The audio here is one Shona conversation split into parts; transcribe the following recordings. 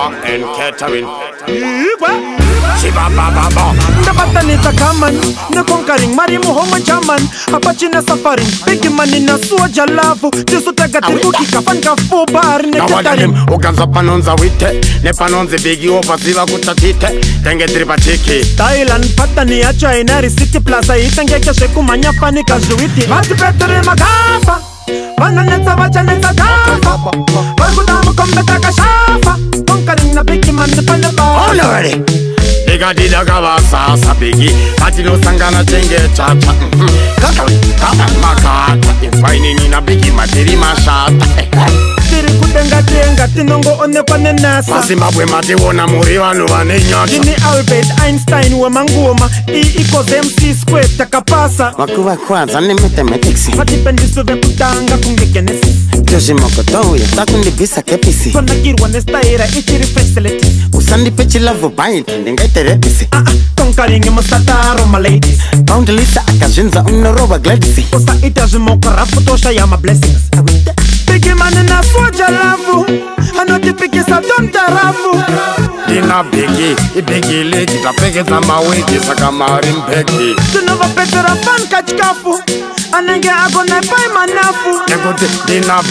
bar and catering. Nabatanita kaman, na conquering marimu homa jaman, apachina safaring, big money na Soulja love, just tagati buki kafan kafu bar ne tatarim. Ukanza panonza wite, ne panonze bigi opasiva kutatite, tenge tripa chiki. Thailand patani ya China City Plaza itenge keshe kumanya fani kajuiti. Vati petere Magafa, vananeta vachaneta gafa, vargudamu kombeta kashafa, conquering na big money panaba. Already. Diga dida gavasa sabigi, patino sangana chenge chacha. Kaka makata, infaini nina bigi materi mashata. Tiri kutenga tenga tinongo one pane nasa. Zimbabwe mati wona muri vanu vane nyasha. Jini Albert Einstein wa mangoma, E equals MC squared takapasa. Wakuwa kwanza ni mathematics. Matipendiso vya kutanga kunge genesis. Joji mokoto ya takundi visa kepisi. Kona girwa nestaira ichiri facility. Usandi pechi love bite ndenge terepisi. Conquering masataro my ladies. Bound lisa akashinza unoroba gladisi. Osa itajimoka rapotosha ya my blessings. Big man na Soulja love, anotipikisa domtarafu. Dina bigi legi tapekeza mawiki sakamari mpeki. Tunova petera fan kachkafu, anenge agone pai manafu. Negote dina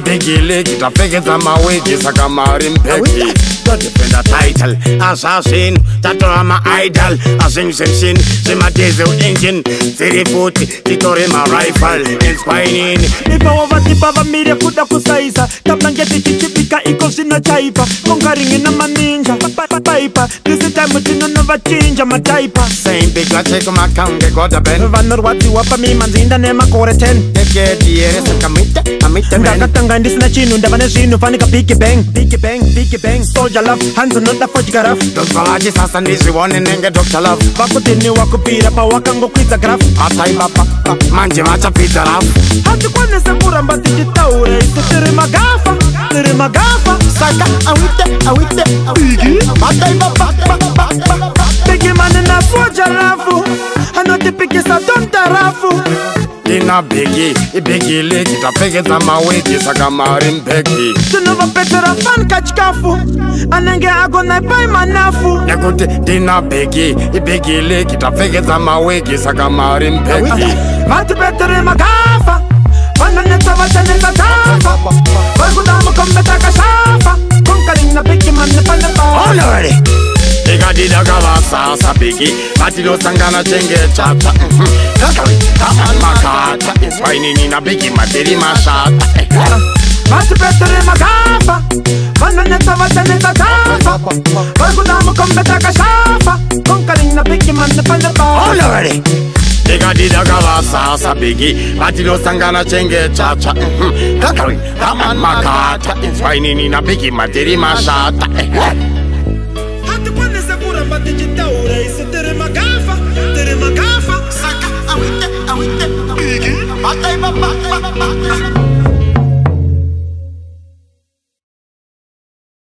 bigi legi tapekeza mawiki sakamari mpeki. Don't defend a title, assassin, tato ama idol. Asing sin, sima diesel engine, 340, titori ma rifle, inspiring. Ipa wavatipa vamiria kuda kusaisa, tablangeti chichipika iko sina chaipa. Conquering na maninja, paipa, this is time mutino nova chinja mataipa. Same big la check my kange goda ben. Vanor wati wapa mi manzinda nema kore 10. Deke diere sa kamite men. Ndakatanga ndisina chinu ndavane zinu fanika big bang. Soulja love, hands on the photograph. Dosalaji sasa ndiziwone nenge Dr. Love. Vakutini wakupira pa wakango kwita graph. Atai baba, manje macha pita raf. Hati kwane se muramba tijitaure. Ito tiri Magafa. Saka awite. Atai baba. Bigi mani na Soulja love, anotipikisa domtarafu. Dina bigi legi tapekeza mawiki sakamari mpeki. Tunova petera fan kachkafu, anenge agone pai manafu. Negote dina bigi legi tapekeza mawiki sakamari mpeki. Vati petere Magafa, vananeta vachaneta gafa, vargudamu kombeta kashafa, conquering na big man panaba. Already. Diga dida gavasa sabigi, patino sangana chenge chacha. Kaka makata, infaini nina bigi materi mashata. Vati petere Magafa, vananeta vachaneta gafa, vargudamu kombeta kashafa, conquering na big man panaba. Already. Diga dida gavasa sabigi, patino sangana chenge chacha. Kaka makata, infaini nina bigi materi mashata. Hati kwane se muramba tijitaure.